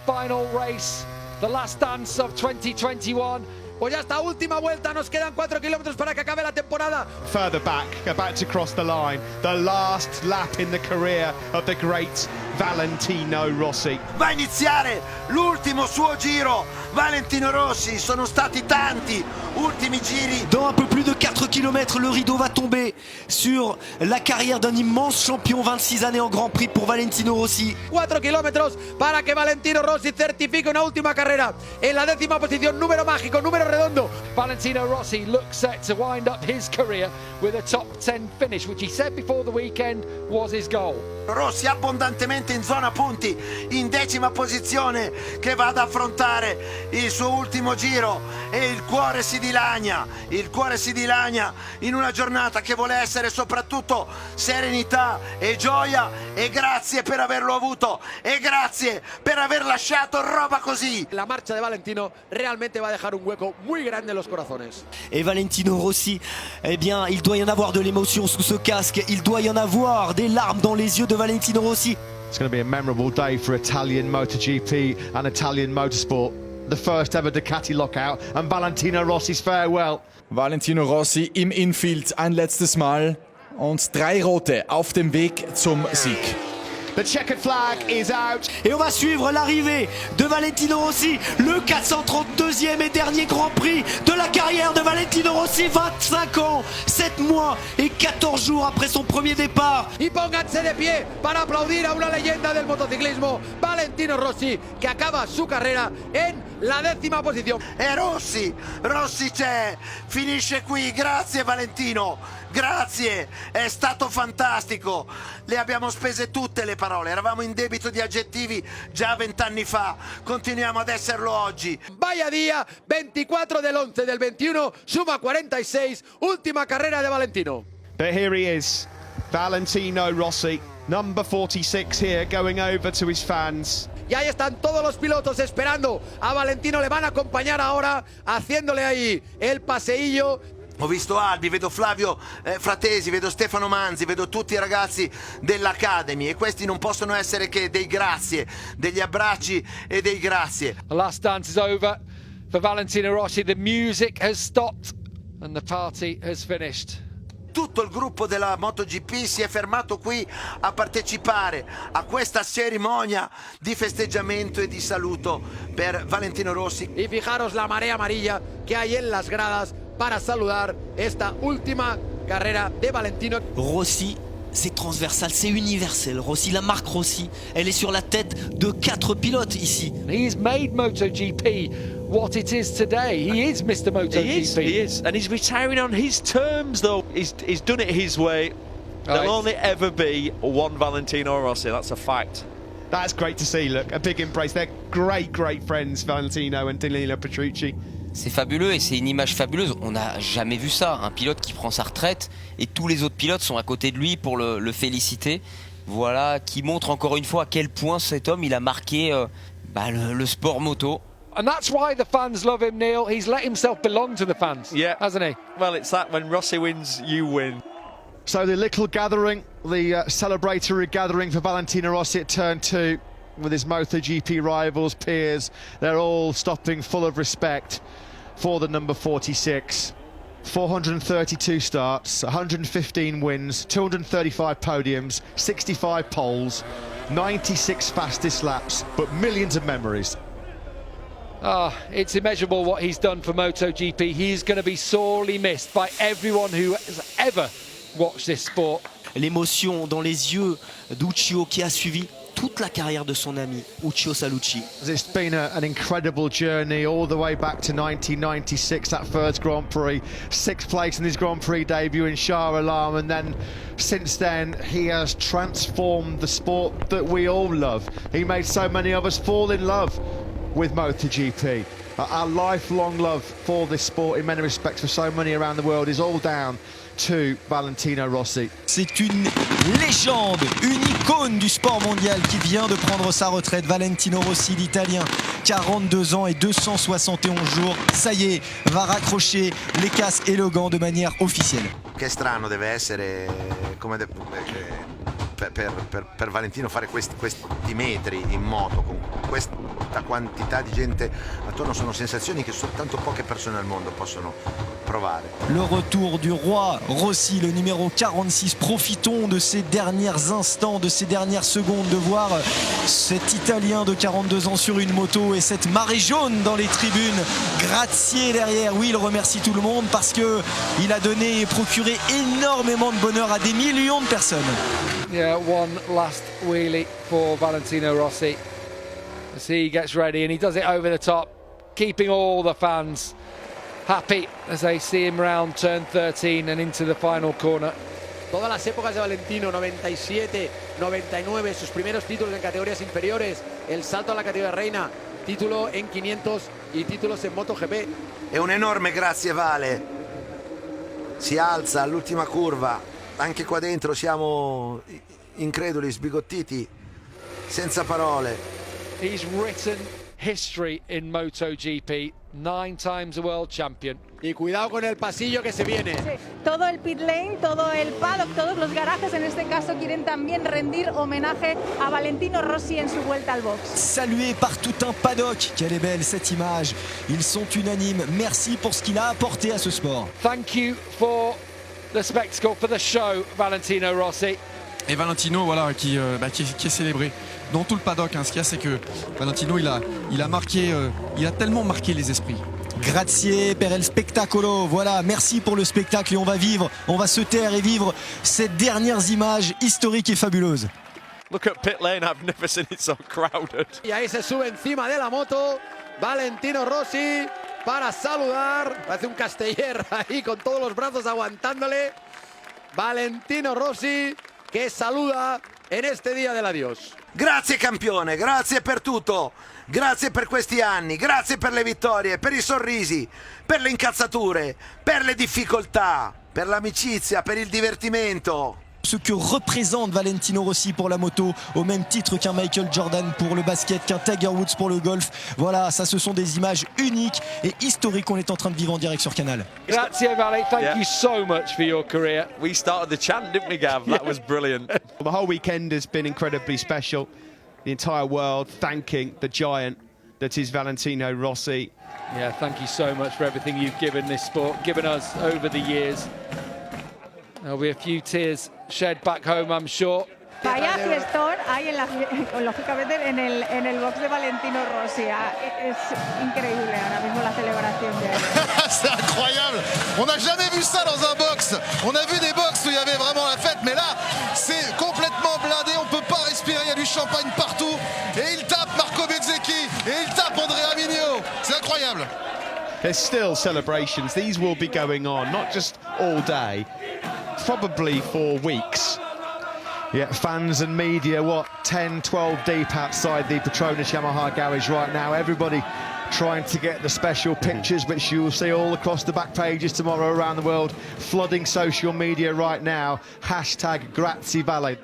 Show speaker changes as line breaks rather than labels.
final race, the last dance of 2021.
Pues ya está, última vuelta, nos quedan 4 kilómetros para que acabe la temporada.
Further back, about to cross the line, the last lap in the career of the great Valentino Rossi.
Va a iniziare l'ultimo suo giro, Valentino Rossi, sono stati tanti ultimi giri.
Dans un peu plus de 4 km, le rideau va tomber sur la carrière d'un immense champion, 26 années en Grand Prix pour Valentino Rossi.
4 kilómetros para que Valentino Rossi certifique una última carrera en la 10ª posición, número mágico, número redondo.
Valentino Rossi looks set to wind up his career with a top 10 finish, which he said before the weekend was his goal.
Rossi abbondantemente in zona punti, in 10ª posizione, che va ad affrontare il suo ultimo giro e il cuore si dilagna in una giornata che vuole essere soprattutto serenità e gioia, e grazie per averlo avuto e grazie per aver lasciato roba così.
La marcha de Valentino realmente va a dejar un hueco muy grande en los corazones.
Et Valentino Rossi, eh bien, il doit y en avoir de l'émotion sous ce casque, il doit y en avoir des larmes dans les yeux de Valentino Rossi.
It's going to be a memorable day for Italian MotoGP and Italian motorsport. The first ever Ducati lockout and Valentino Rossi's farewell.
Valentino Rossi im Infield ein letztes Mal und 3 Rote auf dem Weg zum Sieg.
The checkered flag is out.
Et on va suivre l'arrivée de Valentino Rossi, le 432e et dernier Grand Prix de la carrière de Valentino Rossi, 25 ans, 7 mois et 14 jours après son premier départ.
Y pónganse de pie para aplaudir a una leyenda del motociclismo, Valentino Rossi, che acaba su carrera en la 10ª posizione.
E Rossi c'è, finisce qui, grazie Valentino, grazie, è stato fantastico, le abbiamo spese tutte le parole, eravamo in debito di aggettivi già 20 anni fa, continuiamo ad esserlo oggi.
Vaya día, 24 del 11 del 21, suma 46, última carrera de Valentino.
But here he is, Valentino Rossi, number 46 here, going over to his fans.
Y ahí están todos los pilotos esperando a Valentino, le van a acompañar ahora, haciéndole ahí el paseillo.
Ho visto Albi, vedo Flavio Fratesi, vedo Stefano Manzi, vedo tutti i ragazzi dell'Academy, e questi non possono essere che dei grazie, degli abbracci e dei grazie.
The last dance is over for Valentino Rossi. The music has stopped and the party has finished.
Tutto il gruppo della MotoGP si è fermato qui a partecipare a questa cerimonia di festeggiamento e di saluto per Valentino Rossi.
Y fijaros la marea amarilla que hay en las gradas para saludar esta última carrera de Valentino.
Rossi, c'est transversal, c'est universel. Rossi, la marque Rossi, elle est sur la tête de 4 pilotes ici.
He's made MotoGP what it is today. He is Mr. MotoGP.
He is. And he's retiring on his terms, though. He's done it his way. There'll only ever be one Valentino Rossi, that's a fact.
That's great to see, look, a big embrace. They're great friends, Valentino and Danilo Petrucci.
C'est fabuleux et c'est une image fabuleuse. On n'a jamais vu ça, un pilote qui prend sa retraite et tous les autres pilotes sont à côté de lui pour le féliciter. Voilà, qui montre encore une fois à quel point cet homme il a marqué le sport moto.
And that's why the fans love him, Neil. He's let himself belong to the fans, hasn't he?
Well, it's that when Rossi wins, you win.
So the little gathering, the celebratory gathering for Valentino Rossi at turn 2 with his MotoGP rivals, peers, they're all stopping full of respect for the number 46. 432 starts, 115 wins, 235 podiums, 65 poles, 96 fastest laps, but millions of memories.
It's immeasurable what he's done for MotoGP. He's going to be sorely missed by everyone who has ever watched this sport.
L'émotion dans les yeux d'Uccio qui a suivi toute la carrière de son ami Uccio Salucci.
It's been an incredible journey all the way back to 1996, that first Grand Prix, 6th place in his Grand Prix debut in Shah Alam, and then since then he has transformed the sport that we all love. He made so many of us fall in love with MotoGP. Our lifelong love for this sport in many respects for so many around the world is all down to Valentino Rossi.
C'est une légende, une icône du sport mondial qui vient de prendre sa retraite. Valentino Rossi, l'Italien, 42 ans et 271 jours. Ça y est, va raccrocher les casques et le gant de manière officielle.
Che strano deve essere, come per Valentino fare questi metri in moto con questa quantità di gente attorno sono sensazioni che soltanto poche persone al mondo possono provare.
Le retour du roi Rossi, le numéro 46. Profitons de ces derniers instants, de ces dernières secondes, de voir cet Italien de 42 ans sur une moto et cette marée jaune dans les tribunes. Grazie derrière. Oui, il remercie tout le monde parce que il a donné et procuré énormément de bonheur à des millions de personnes.
Yeah, one last wheelie for Valentino Rossi as he gets ready, and he does it over the top, keeping all the fans happy as they see him round turn 13 and into the final corner.
Todas las épocas de Valentino, 97, 99, sus primeros títulos en categorías inferiores, el salto a la categoría reina, título en 500 y títulos en MotoGP.
È un enorme grazie Vale, si alza all'ultima curva, anche qua dentro siamo increduli, sbigottiti, senza parole.
He's written history in MotoGP, 9 times a world champion.
Y cuidado con el pasillo que se viene.
Sí, todo el pit lane, todo el paddock, todos los garajes en este caso quieren también rendir homenaje a Valentino Rossi en su vuelta al box.
Salué par tout un paddock. Quelle est belle cette image. Ils sont unanimes. Merci pour ce qu'il a apporté à ce sport.
Thank you for the spectacle, for the show, Valentino Rossi.
Et Valentino, voilà, qui est célébré dans tout le paddock. Ce qu'il y a, c'est que Valentino, il a marqué, il a tellement marqué les esprits.
Grazie per il spettacolo. Voilà, merci pour le spectacle et on va se taire et vivre ces dernières images historiques et fabuleuses.
Look at pit lane, I've never seen it so crowded.
Y ahí se sube encima de la moto Valentino Rossi para saludar. Hace un casteller ahí con todos los brazos aguantándole. Valentino Rossi che saluda in este día del adios.
Grazie campione, grazie per tutto, grazie per questi anni, grazie per le vittorie, per i sorrisi, per le incazzature, per le difficoltà, per l'amicizia, per il divertimento.
Ce que représente Valentino Rossi pour la moto, au même titre qu'un Michael Jordan pour le basket, qu'un Tiger Woods pour le golf. Voilà, ça ce sont des images uniques et historiques qu'on est en train de vivre en direct sur Canal.
Grazie, Vale. Thank you so much for your career.
We started the chant, didn't we, Gav? That was brilliant.
The whole weekend has been incredibly special. The entire world thanking the giant that is Valentino Rossi.
Yeah, thank you so much for everything you've given this sport, given us over the years. There'll be a few tears shed back home, I'm sure.
Vaya fiestón hay lógicamente en el box de Valentino Rossi. Es increíble ahora mismo la celebración que hay.
C'est incroyable. On n'a jamais vu ça dans un box. On a vu des box où il y avait vraiment la fête, mais là, c'est complètement blindé. On peut pas respirer. Il y a du champagne partout. Et il tape Marco Bezzecchi. Et il tape Andrea Mignot. C'est incroyable.
There's still celebrations. These will be going on, not just all day, probably for weeks. Yeah, fans and media, 10, 12 deep outside the Petronas Yamaha garage right now. Everybody trying to get the special pictures, which you will see all across the back pages tomorrow around the world, flooding social media right now. #GrazieVale.